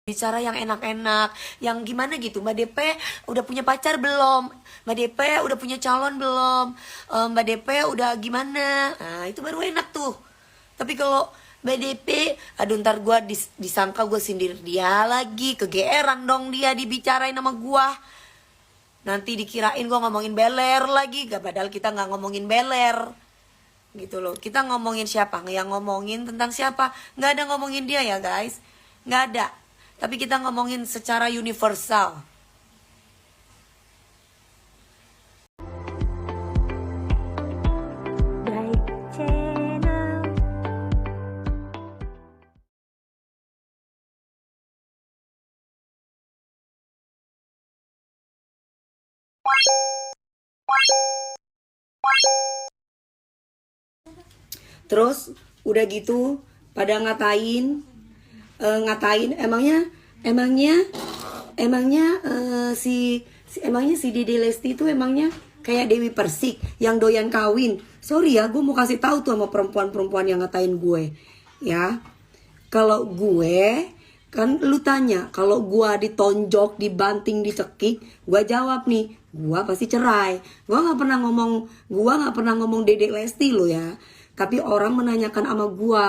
Bicara yang enak-enak, yang gimana gitu. Mbak DP udah punya pacar belum? Mbak DP udah punya calon belum? Mbak DP udah gimana? Nah itu baru enak tuh. Tapi kalau Mbak DP, aduh ntar gue disangka gue sindir dia lagi, kegeeran dong dia dibicarain sama gue. Nanti dikirain gue ngomongin beler lagi, gak padahal kita nggak ngomongin beler. Gitu loh, kita ngomongin siapa? Yang ngomongin tentang siapa? Nggak ada ngomongin dia ya guys, nggak ada. Tapi kita ngomongin secara universal. Baik channel. Terus udah gitu pada ngatain emangnya si Dede Lesti itu emangnya kayak Dewi Persik yang doyan kawin. Sorry ya, gue mau kasih tahu tuh sama perempuan-perempuan yang ngatain gue ya. Kalau gue kan lu tanya, kalau gue ditonjok, dibanting, dicekik, gue jawab nih, gue pasti cerai. Gue nggak pernah ngomong Dede Lesti lo ya. Tapi orang menanyakan sama gue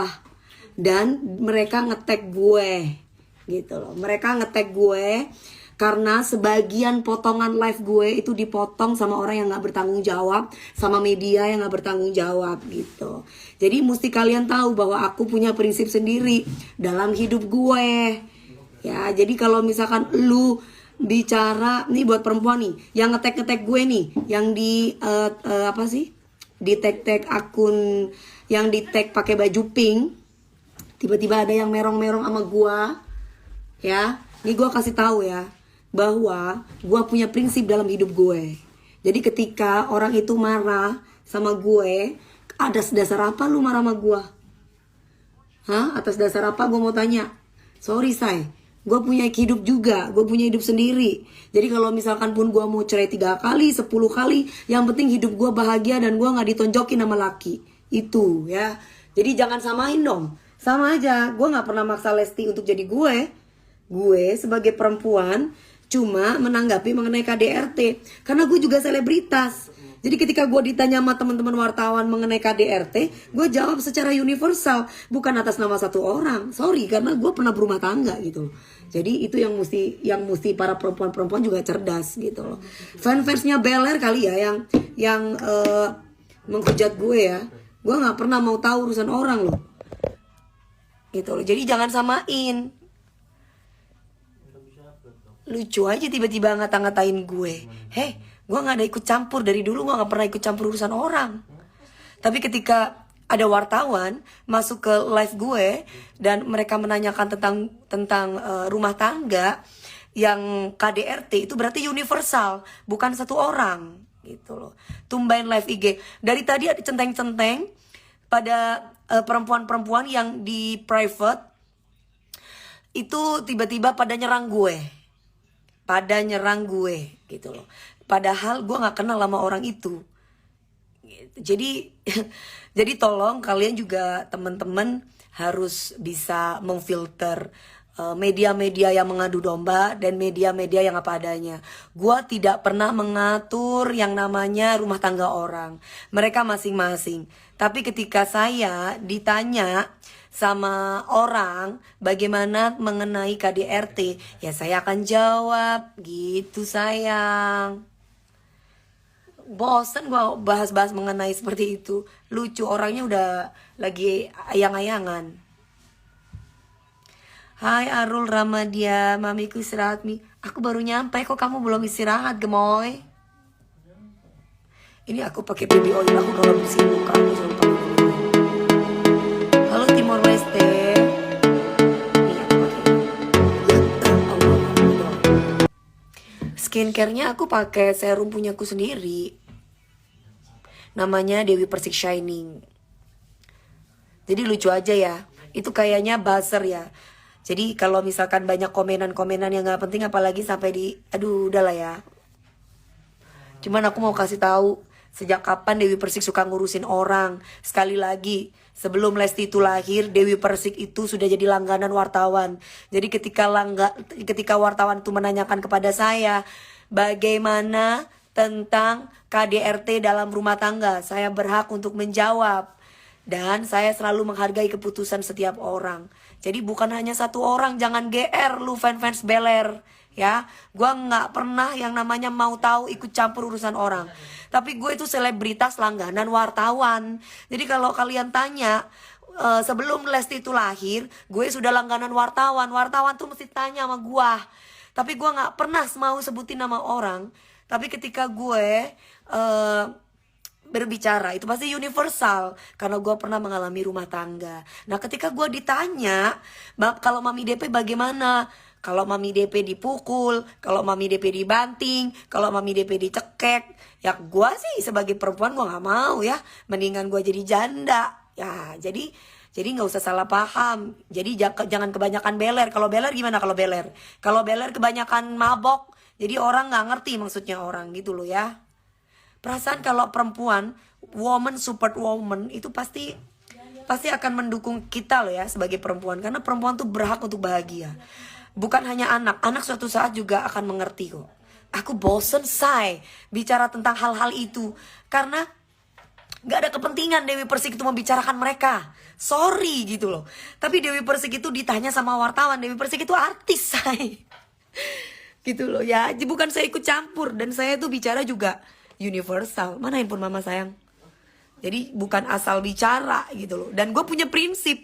dan mereka nge-tag gue gitu loh. Mereka nge-tag gue karena sebagian potongan live gue itu dipotong sama orang yang gak bertanggung jawab, sama media yang gak bertanggung jawab gitu. Jadi mesti kalian tahu bahwa aku punya prinsip sendiri dalam hidup gue. Ya, jadi kalau misalkan lu bicara nih buat perempuan nih yang nge-tag gue nih, yang di apa sih? Di tag akun yang di tag pakai baju pink, tiba-tiba ada yang merong-merong sama gua ya. Ini gua kasih tahu ya bahwa gua punya prinsip dalam hidup gue. Jadi ketika orang itu marah sama gue, atas dasar apa lu marah sama gua? Hah? Atas dasar apa, gua mau tanya? Sorry say, gue punya hidup juga, gue punya hidup sendiri. Jadi kalau misalkan pun gue mau cerai 3 kali, 10 kali, yang penting hidup gue bahagia dan gue gak ditonjokin sama laki. Itu ya. Jadi jangan samain dong. Sama aja, gue gak pernah maksa Lesti untuk jadi gue. Gue sebagai perempuan cuma menanggapi mengenai KDRT. Karena gue juga selebritas. Jadi ketika gue ditanya sama teman-teman wartawan mengenai KDRT, gue jawab secara universal, bukan atas nama satu orang. Sorry, karena gue pernah berumah tangga gitu. Jadi itu yang mesti para perempuan-perempuan juga cerdas gitu loh. Fans-fansnya Beler kali ya yang menghujat gue ya. Gue nggak pernah mau tahu urusan orang loh. Gitu loh. Jadi jangan samain. Lucu aja tiba-tiba ngata-ngatain gue. Heh, gue gak ada ikut campur. Dari dulu gue gak pernah ikut campur urusan orang. Tapi ketika ada wartawan masuk ke live gue dan mereka menanyakan tentang rumah tangga yang KDRT, itu berarti universal, bukan satu orang gitu loh. Tumbain live IG. Dari tadi ada centeng-centeng pada perempuan-perempuan yang di private itu tiba-tiba pada nyerang gue gitu loh. Padahal gue nggak kenal sama orang itu. Jadi jadi tolong kalian juga teman-teman harus bisa memfilter media-media yang mengadu domba dan media-media yang apa adanya. Gue tidak pernah mengatur yang namanya rumah tangga orang. Mereka masing-masing. Tapi ketika saya ditanya sama orang bagaimana mengenai KDRT, ya saya akan jawab gitu sayang. Bosen gue bahas-bahas mengenai seperti itu. Lucu, orangnya udah lagi ayang-ayangan. Hai Arul Ramadia, mamiku istirahat mi. Aku baru nyampe kok kamu belum istirahat gemoy. Ini aku pakai baby oil aku kalau bersih muka aku selalu pakai baby oil. Halo Timor Leste. Nih aku pakai. Skincare-nya aku pakai serum punyaku sendiri. Namanya Dewi Persik Shining. Jadi lucu aja ya. Itu kayaknya buzzer ya. Jadi kalau misalkan banyak komenan-komenan yang gak penting, apalagi sampai aduh udahlah ya. Cuman aku mau kasih tahu sejak kapan Dewi Persik suka ngurusin orang. Sekali lagi, Sebelum Lesti itu lahir, Dewi Persik itu sudah jadi langganan wartawan. Jadi ketika wartawan itu menanyakan kepada saya, bagaimana tentang KDRT dalam rumah tangga, saya berhak untuk menjawab. Dan saya selalu menghargai keputusan setiap orang. Jadi bukan hanya satu orang, jangan GR lu fans Beler. Ya, gue nggak pernah yang namanya mau tahu ikut campur urusan orang. Tapi gue itu selebritas langganan wartawan. Jadi kalau kalian tanya, sebelum Lesti itu lahir, gue sudah langganan wartawan. Wartawan tuh mesti tanya sama gue. Tapi gue nggak pernah mau sebutin nama orang. Tapi ketika gue berbicara itu pasti universal, karena gue pernah mengalami rumah tangga. Nah ketika gue ditanya, kalau Mami DP bagaimana? Kalau Mami DP dipukul, kalau Mami DP dibanting, kalau Mami DP dicekek, ya gue sih sebagai perempuan gue nggak mau ya, mendingan gue jadi janda ya. Jadi nggak usah salah paham. Jadi jangan kebanyakan beler. Kalau beler gimana? Kalau beler kebanyakan mabok, jadi orang nggak ngerti maksudnya orang gitu loh ya. Perasaan kalau perempuan, woman support woman itu pasti akan mendukung kita loh ya sebagai perempuan, karena perempuan tuh berhak untuk bahagia. Bukan hanya anak suatu saat juga akan mengerti kok. Aku bosen say bicara tentang hal-hal itu, karena gak ada kepentingan Dewi Persik itu membicarakan mereka. Sorry gitu loh. Tapi Dewi Persik itu ditanya sama wartawan, Dewi Persik itu artis say. Gitu loh ya. Bukan saya ikut campur, dan saya tuh bicara juga universal. Mana handphone mama sayang? Jadi bukan asal bicara gitu loh. Dan gue punya prinsip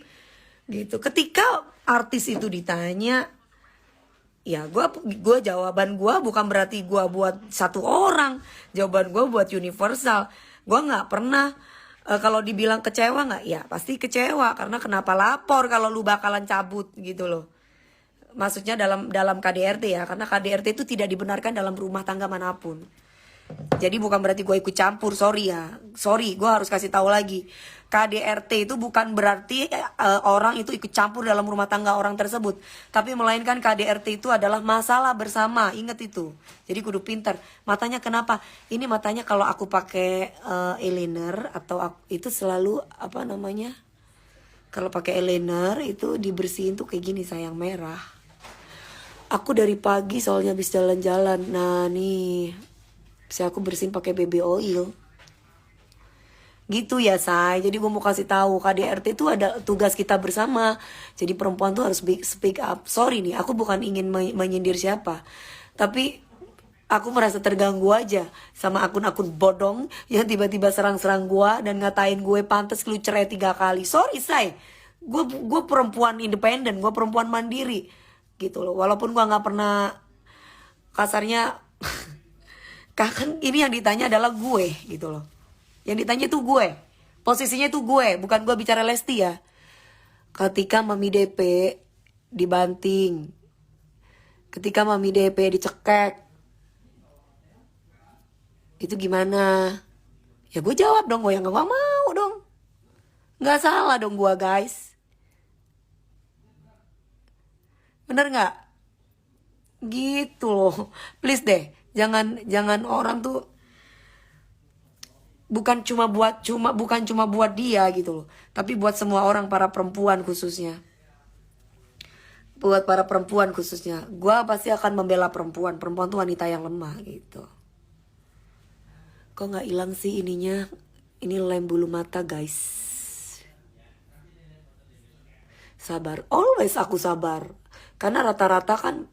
gitu. Ketika artis itu ditanya, ya gue jawaban gue bukan berarti gue buat satu orang. Jawaban gue buat universal. Gue nggak pernah kalau dibilang kecewa nggak, ya pasti kecewa, karena kenapa lapor kalau lu bakalan cabut gitu loh. Maksudnya dalam KDRT ya, karena KDRT itu tidak dibenarkan dalam rumah tangga manapun. Jadi bukan berarti gue ikut campur, sorry ya. Sorry, gue harus kasih tahu lagi. KDRT itu bukan berarti orang itu ikut campur dalam rumah tangga orang tersebut. Tapi melainkan KDRT itu adalah masalah bersama. Ingat itu. Jadi kudu pintar. Matanya kenapa? Ini matanya kalau aku pakai eyeliner atau itu selalu apa namanya? Kalau pakai eyeliner itu dibersihin tuh kayak gini sayang, merah. Aku dari pagi soalnya habis jalan-jalan. Nah nih, bisa aku bersihin pakai baby oil. Gitu ya say. Jadi gue mau kasih tahu, KDRT itu ada tugas kita bersama. Jadi perempuan tuh harus speak up. Sorry nih, aku bukan ingin menyindir siapa, tapi aku merasa terganggu aja sama akun-akun bodong yang tiba-tiba serang-serang gue dan ngatain gue pantas lu cerai 3 kali. Sorry say, gue perempuan independen, gue perempuan mandiri gitu loh. Walaupun gue nggak pernah kasarnya kan ini yang ditanya adalah gue gitu loh. Yang ditanya itu gue. Posisinya itu gue, bukan gue bicara Lesti ya. Ketika Mami DP dibanting, ketika Mami DP dicekek, itu gimana? Ya gue jawab dong, gue yang gak mau dong. Gak salah dong gue guys. Bener gak? Gitu loh. Please deh, jangan orang tuh bukan cuma buat dia gitu loh, tapi buat semua orang, para perempuan khususnya. Buat para perempuan khususnya, gue pasti akan membela perempuan. Perempuan tuh wanita yang lemah gitu. Kok nggak hilang sih ininya? Ini lem bulu mata guys. Sabar, always aku sabar. Karena rata-rata kan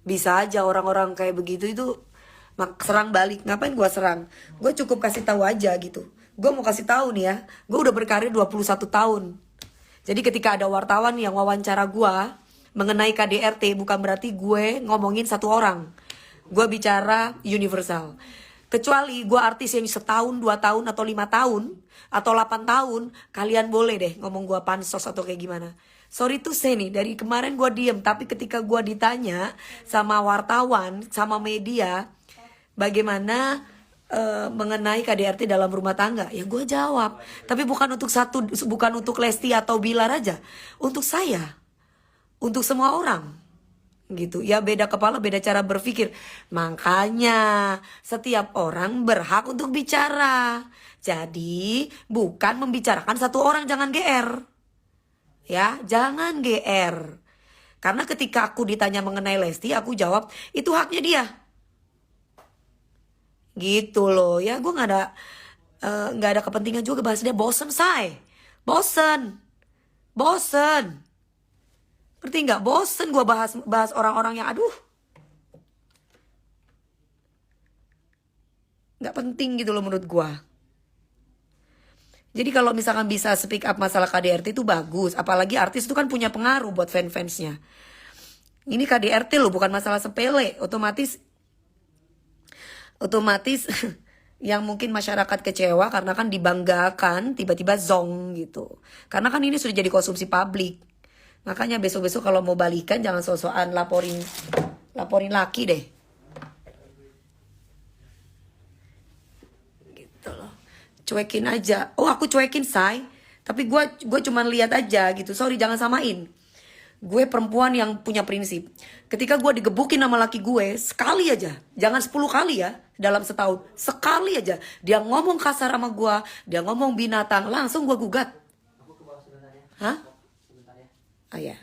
bisa aja orang-orang kayak begitu itu serang balik. Ngapain gue serang? Gue cukup kasih tahu aja gitu. Gue mau kasih tahu nih ya, gue udah berkarir 21 tahun. Jadi ketika ada wartawan yang wawancara gue mengenai KDRT, bukan berarti gue ngomongin satu orang. Gue bicara universal. Kecuali gue artis yang setahun, 2 tahun, atau 5 tahun, atau 8 tahun, kalian boleh deh ngomong gue pansos atau kayak gimana. Sorry tuh say nih, dari kemarin gue diem. Tapi ketika gue ditanya sama wartawan, sama media, bagaimana mengenai KDRT dalam rumah tangga, ya gue jawab. Tapi bukan untuk Lesti atau Bilar aja, untuk saya, untuk semua orang gitu ya, beda kepala beda cara berpikir. Makanya setiap orang berhak untuk bicara. Jadi bukan membicarakan satu orang, jangan GR ya, jangan GR. Karena ketika aku ditanya mengenai Lesti, aku jawab itu haknya dia gitu loh ya. Gue nggak ada kepentingan juga bahas dia. Bosen say, bosen. Ngerti nggak? Bosen gue bahas orang-orang yang aduh nggak penting gitu loh menurut gue. Jadi kalau misalkan bisa speak up masalah KDRT itu bagus. Apalagi artis itu kan punya pengaruh buat fans-fansnya. Ini KDRT loh, bukan masalah sepele. Otomatis yang mungkin masyarakat kecewa karena kan dibanggakan tiba-tiba zong gitu. Karena kan ini sudah jadi konsumsi publik. Makanya besok-besok kalau mau balikan jangan so-soan laporin laki deh. Gitu loh. Cuekin aja. Oh, aku cuekin, say. Tapi gue cuman lihat aja gitu. Sorry, jangan samain. Gue perempuan yang punya prinsip. Ketika gue digebukin sama laki gue, sekali aja. Jangan 10 kali ya dalam setahun. Sekali aja. Dia ngomong kasar sama gue, dia ngomong binatang, langsung gue gugat. Hah? Ah ya,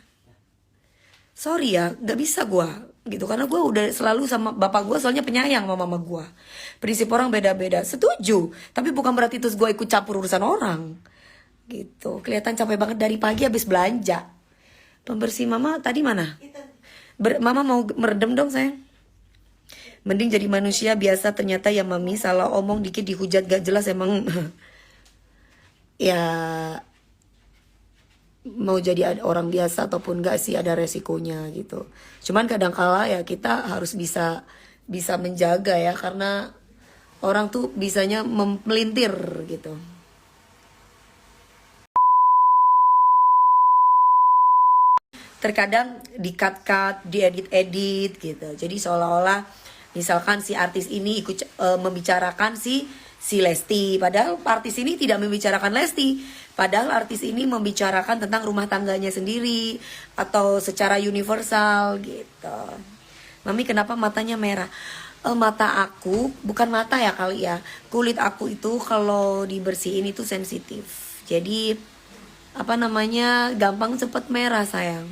sorry ya, gak bisa gue gitu. Karena gue udah selalu sama bapak gue, soalnya penyayang sama mama gue. Prinsip orang beda-beda, setuju. Tapi bukan berarti terus gue ikut campur urusan orang gitu. Kelihatan capek banget dari pagi habis belanja. Pembersih mama tadi mana? Mama mau meredam dong sayang. Mending jadi manusia biasa, ternyata ya mami salah omong dikit dihujat gak jelas emang. Ya mau jadi orang biasa ataupun gak sih ada resikonya gitu. Cuman kadangkala ya kita harus bisa menjaga ya, karena orang tuh bisanya melintir gitu. Terkadang di-cut-cut, diedit-edit gitu. Jadi seolah-olah misalkan si artis ini ikut membicarakan si Lesti, padahal artis ini tidak membicarakan Lesti. Padahal artis ini membicarakan tentang rumah tangganya sendiri atau secara universal gitu. Mami kenapa matanya merah? Mata aku, bukan mata ya kali ya. Kulit aku itu kalau dibersihin itu sensitif. Jadi apa namanya, gampang cepet merah sayang.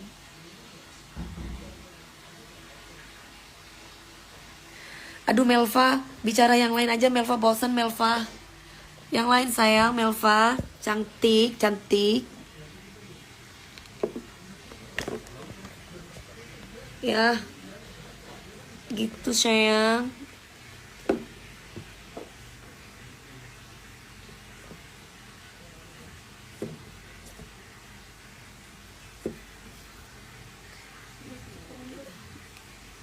Aduh Melva, bicara yang lain aja Melva, bosen Melva. Yang lain sayang, Melva, cantik. Ya, gitu sayang.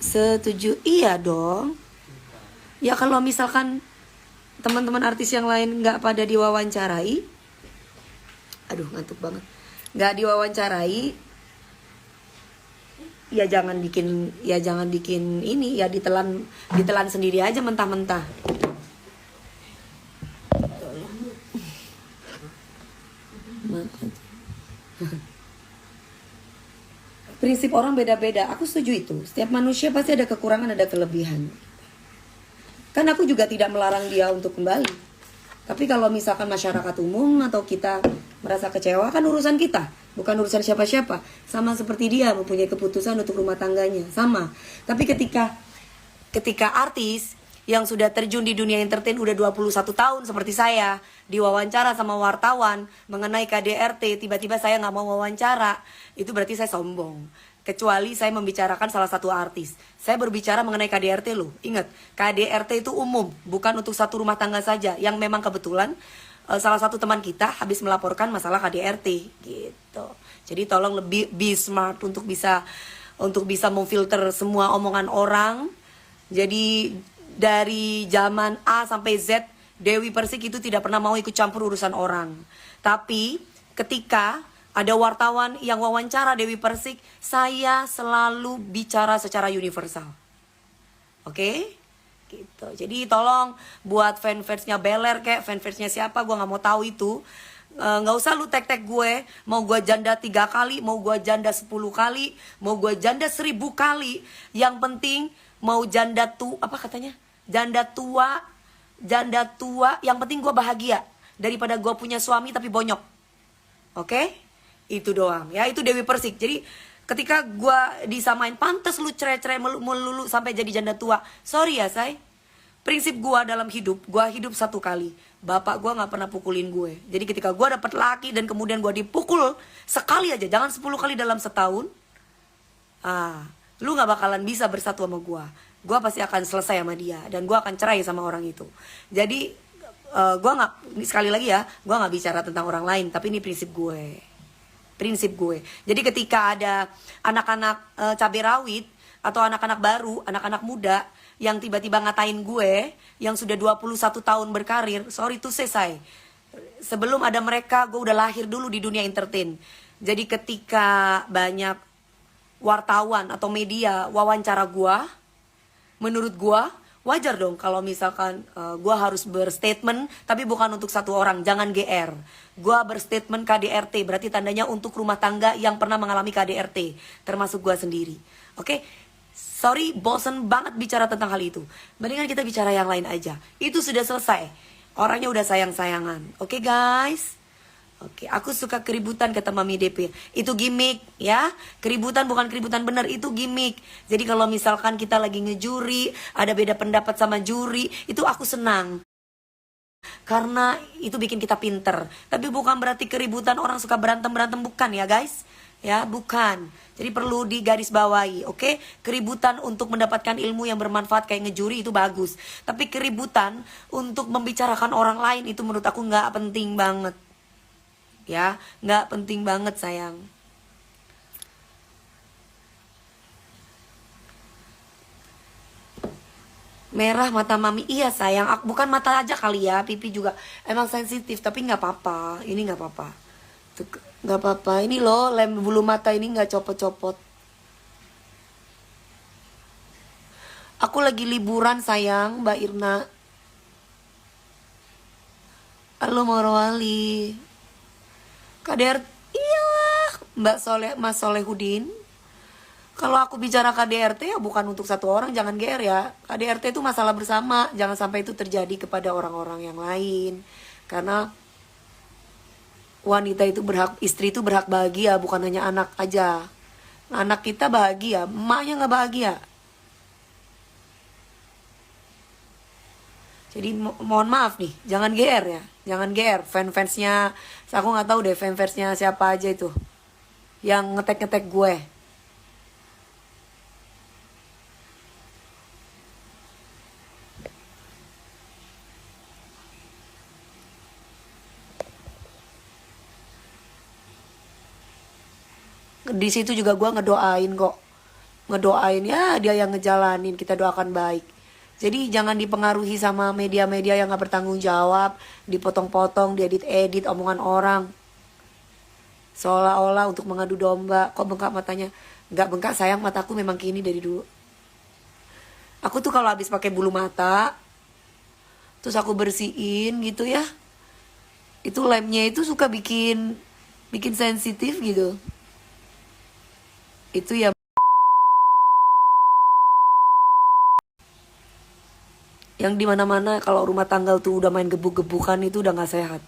Setuju, iya dong. Ya kalau misalkan teman-teman artis yang lain nggak pada diwawancarai, aduh ngantuk banget, nggak diwawancarai, ya jangan bikin ini ya, ditelan sendiri aja mentah-mentah. Prinsip orang beda-beda, aku setuju itu. Setiap manusia pasti ada kekurangan, ada kelebihan. Kan aku juga tidak melarang dia untuk kembali. Tapi kalau misalkan masyarakat umum atau kita merasa kecewa, kan urusan kita, bukan urusan siapa-siapa. Sama seperti dia mempunyai keputusan untuk rumah tangganya, sama. Tapi ketika artis yang sudah terjun di dunia entertain udah 21 tahun seperti saya, diwawancara sama wartawan mengenai KDRT, tiba-tiba saya nggak mau wawancara, itu berarti saya sombong. Kecuali saya membicarakan salah satu artis. Saya berbicara mengenai KDRT loh. Ingat, KDRT itu umum, bukan untuk satu rumah tangga saja. Yang memang kebetulan salah satu teman kita habis melaporkan masalah KDRT gitu. Jadi tolong lebih be smart untuk bisa memfilter semua omongan orang. Jadi dari zaman A sampai Z, Dewi Persik itu tidak pernah mau ikut campur urusan orang. Tapi ketika ada wartawan yang wawancara Dewi Persik, saya selalu bicara secara universal. Oke? Gitu. Jadi tolong buat fans-fansnya Beler kayak fans-fansnya siapa, gue nggak mau tahu itu. Nggak usah lu tag-tag gue. Mau gue janda 3 kali, mau gue janda 10 kali, mau gue janda 1000 kali. Yang penting mau janda apa katanya? Janda tua. Yang penting gue bahagia daripada gue punya suami tapi bonyok. Oke? Itu doang. Ya itu Dewi Persik. Jadi ketika gue disamain pantes lu cerai-cerai melulu sampai jadi janda tua. Sorry ya say. Prinsip gue dalam hidup, gue hidup 1 kali. Bapak gue gak pernah pukulin gue. Jadi ketika gue dapet laki dan kemudian gue dipukul sekali aja, jangan 10 kali dalam setahun, lu gak bakalan bisa bersatu sama gue. Gue pasti akan selesai sama dia dan gue akan cerai sama orang itu. Jadi gue gak, sekali lagi ya, gue gak bicara tentang orang lain, tapi ini prinsip gue. Jadi ketika ada anak-anak cabai rawit atau anak-anak baru, anak-anak muda yang tiba-tiba ngatain gue yang sudah 21 tahun berkarir, sorry to say, sebelum ada mereka gue udah lahir dulu di dunia entertain. Jadi ketika banyak wartawan atau media wawancara gue, menurut gue wajar dong kalau misalkan gue harus berstatement, tapi bukan untuk satu orang, jangan GR. Gue berstatement KDRT, berarti tandanya untuk rumah tangga yang pernah mengalami KDRT, termasuk gue sendiri. Oke? Sorry, bosen banget bicara tentang hal itu. Mendingan kita bicara yang lain aja. Itu sudah selesai. Orangnya udah sayang-sayangan. Oke guys? Oke, aku suka keributan kata Mami DP. Itu gimmick ya. Keributan bukan keributan bener, itu gimmick. Jadi kalau misalkan kita lagi ngejuri, ada beda pendapat sama juri, itu aku senang. Karena itu bikin kita pinter. Tapi bukan berarti keributan orang suka berantem-berantem, bukan ya guys. Ya, bukan. Jadi perlu digarisbawahi, oke? Keributan untuk mendapatkan ilmu yang bermanfaat kayak ngejuri itu bagus. Tapi keributan untuk membicarakan orang lain itu menurut aku nggak penting banget. Ya, nggak penting banget sayang. Merah mata mami, iya sayang. Bukan mata aja kali ya, pipi juga emang sensitif. Tapi nggak apa-apa, ini nggak apa-apa. Nggak apa-apa, ini loh lem bulu mata ini nggak copot-copot. Aku lagi liburan sayang, Mbak Irna. Halo Morowali. KDR, iya Mbak Soleh, Mas Solehudin. Kalau aku bicara KDRT ya bukan untuk satu orang, jangan GR ya. KDRT itu masalah bersama, jangan sampai itu terjadi kepada orang-orang yang lain. Karena wanita itu berhak, istri itu berhak bahagia, bukan hanya anak aja. Anak kita bahagia, emaknya nggak bahagia. Jadi mohon maaf nih, jangan GR ya, jangan GR. Fans-fansnya, aku nggak tahu deh fans-fansnya siapa aja itu yang ngetek-ngetek gue. Di situ juga gue ngedoain kok, ngedoain ya dia yang ngejalanin, kita doakan baik. Jadi jangan dipengaruhi sama media-media yang gak bertanggung jawab, dipotong-potong, diedit-edit omongan orang, seolah-olah untuk mengadu domba. Kok bengkak matanya? Gak bengkak sayang, mataku memang gini dari dulu. Aku tuh kalau habis pakai bulu mata, terus aku bersihin gitu ya, itu lemnya itu suka bikin sensitif gitu. Itu ya yang dimana-mana kalau rumah tangga tuh udah main gebuk-gebukan itu udah nggak sehat.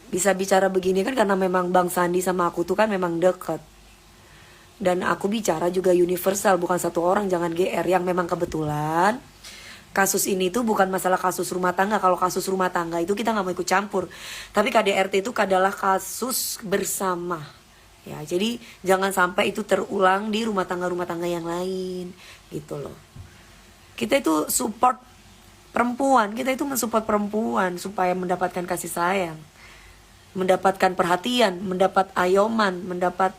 Bisa bicara begini kan karena memang Bang Sandi sama aku tuh kan memang deket. Dan aku bicara juga universal, bukan satu orang, jangan GR. Yang memang kebetulan kasus ini tuh bukan masalah kasus rumah tangga. Kalau kasus rumah tangga itu kita nggak mau ikut campur. Tapi KDRT itu adalah kasus bersama. Ya, jadi jangan sampai itu terulang di rumah tangga yang lain, gitu loh. Kita itu support perempuan, kita itu mensupport perempuan supaya mendapatkan kasih sayang, mendapatkan perhatian, mendapat ayoman,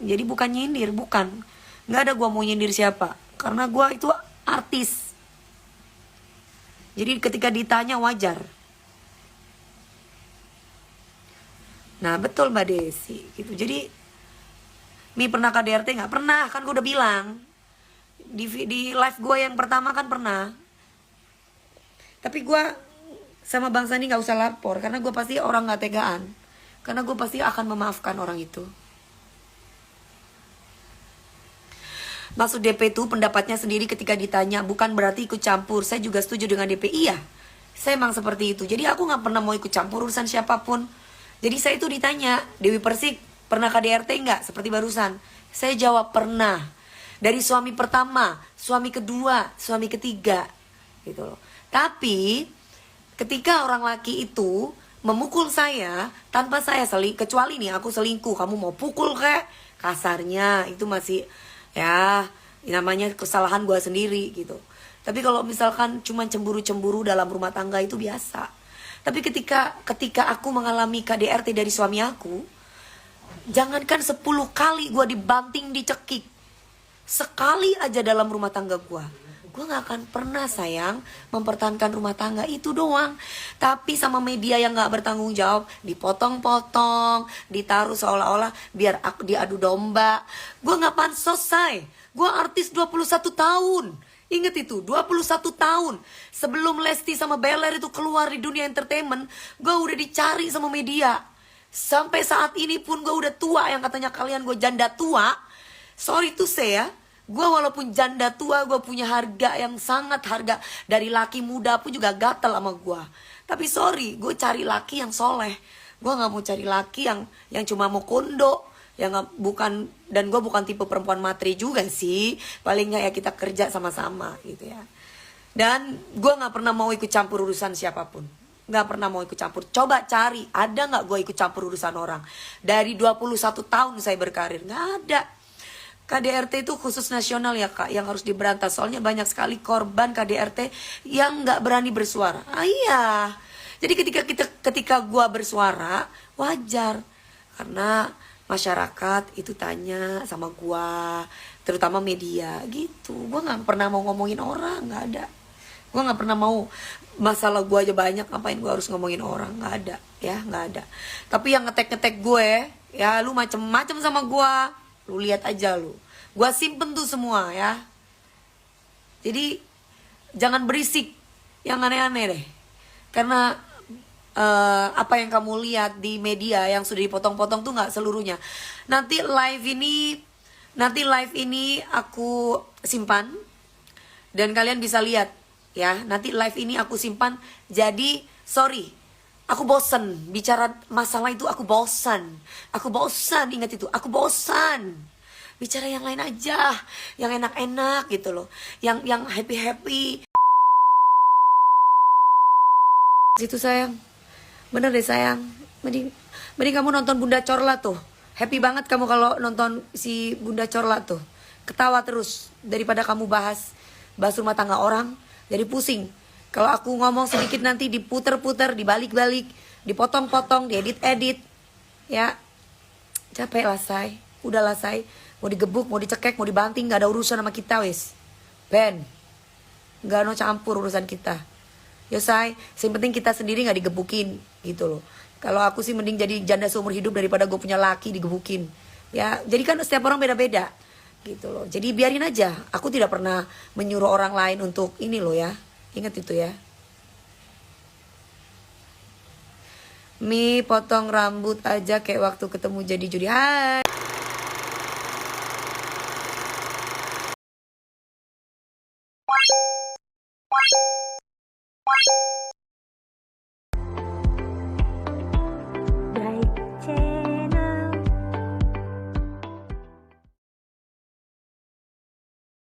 jadi bukan nyindir, bukan. Nggak ada gua mau nyindir siapa, karena gua itu artis. Jadi ketika ditanya wajar. Nah betul Mbak Desi gitu. Jadi Mi pernah KDRT nggak? Pernah, kan gue udah bilang di live gue yang pertama kan pernah. Tapi gue sama Bang Sandi gak usah lapor, karena gue pasti orang gak tegaan. Karena gue pasti akan memaafkan orang itu. Maksud DP itu pendapatnya sendiri ketika ditanya, bukan berarti ikut campur. Saya juga setuju dengan DP. Iya, saya emang seperti itu. Jadi aku gak pernah mau ikut campur urusan siapapun. Jadi saya itu ditanya, Dewi Persik pernah KDRT nggak? Seperti barusan. Saya jawab pernah. Dari suami pertama, suami kedua, suami ketiga, gitu loh. Tapi ketika orang laki itu memukul saya tanpa saya kecuali nih aku selingkuh, kamu mau pukul kayak kasarnya, itu masih ya namanya kesalahan gue sendiri gitu. Tapi kalau misalkan cuma cemburu-cemburu dalam rumah tangga itu biasa. Tapi ketika aku mengalami KDRT dari suami aku, jangankan 10 kali gue dibanting, dicekik, sekali aja dalam rumah tangga gue gak akan pernah sayang mempertahankan rumah tangga itu doang. Tapi sama media yang gak bertanggung jawab, dipotong-potong, ditaruh seolah-olah biar aku diadu domba. Gue gak pansos, say. Gue artis 21 tahun. Ingat itu, 21 tahun. Sebelum Lesti sama Beller itu keluar di dunia entertainment, gue udah dicari sama media. Sampai saat ini pun gue udah tua, yang katanya kalian gue janda tua. Sorry to say ya, gue walaupun janda tua, gue punya harga yang sangat harga. Dari laki muda pun juga gatel sama gue. Tapi sorry, gue cari laki yang soleh. Gue gak mau cari laki yang cuma mau kondo, yang bukan. Dan gue bukan tipe perempuan materi juga sih. Paling gak ya kita kerja sama-sama gitu ya. Dan gue gak pernah mau ikut campur urusan siapapun. Gak pernah mau ikut campur. Coba cari, ada gak gue ikut campur urusan orang? Dari 21 tahun saya berkarir, gak ada. KDRT itu khusus nasional ya kak, yang harus diberantas. Soalnya banyak sekali korban KDRT yang gak berani bersuara. Iya. Jadi ketika gue bersuara, wajar. Karena masyarakat itu tanya sama gue, terutama media gitu. Gue gak pernah mau ngomongin orang, gak ada. Gue gak pernah mau, masalah gue aja banyak, ngapain gue harus ngomongin orang? Gak ada, ya gak ada. Tapi yang ngetek-ngetek gue, ya lu macem-macem sama gue, lu lihat aja lu. Gue simpen tuh semua ya. Jadi jangan berisik yang aneh-aneh deh. Karena apa yang kamu lihat di media yang sudah dipotong-potong tuh gak seluruhnya. Nanti live ini aku simpan dan kalian bisa lihat ya. Nanti live ini aku simpan. Jadi sorry, aku bosan bicara masalah itu. Aku bosan, ingat itu. Aku bosan bicara yang lain aja, yang enak-enak gitu loh, yang happy. Situ sayang, bener deh sayang. Mending kamu nonton Bunda Corla tuh. Happy banget kamu kalau nonton si Bunda Corla tuh. Ketawa terus daripada kamu bahas rumah tangga orang. Jadi pusing. Kalau aku ngomong sedikit nanti diputer-puter, dibalik-balik, dipotong-potong, diedit-edit. Ya, capek lah say. Udah lah say. Mau digebuk, mau dicekek, mau dibanting, gak ada urusan sama kita wis. Ben, gak ada campur urusan kita. Yo say, yang penting kita sendiri gak digebukin gitu loh. Kalau aku sih mending jadi janda seumur hidup daripada gue punya laki digebukin. Ya, jadi kan setiap orang beda-beda gitu loh. Jadi biarin aja. Aku tidak pernah menyuruh orang lain untuk ini loh ya. Ingat itu ya. Mi potong rambut aja kayak waktu ketemu jadi juri. Hai.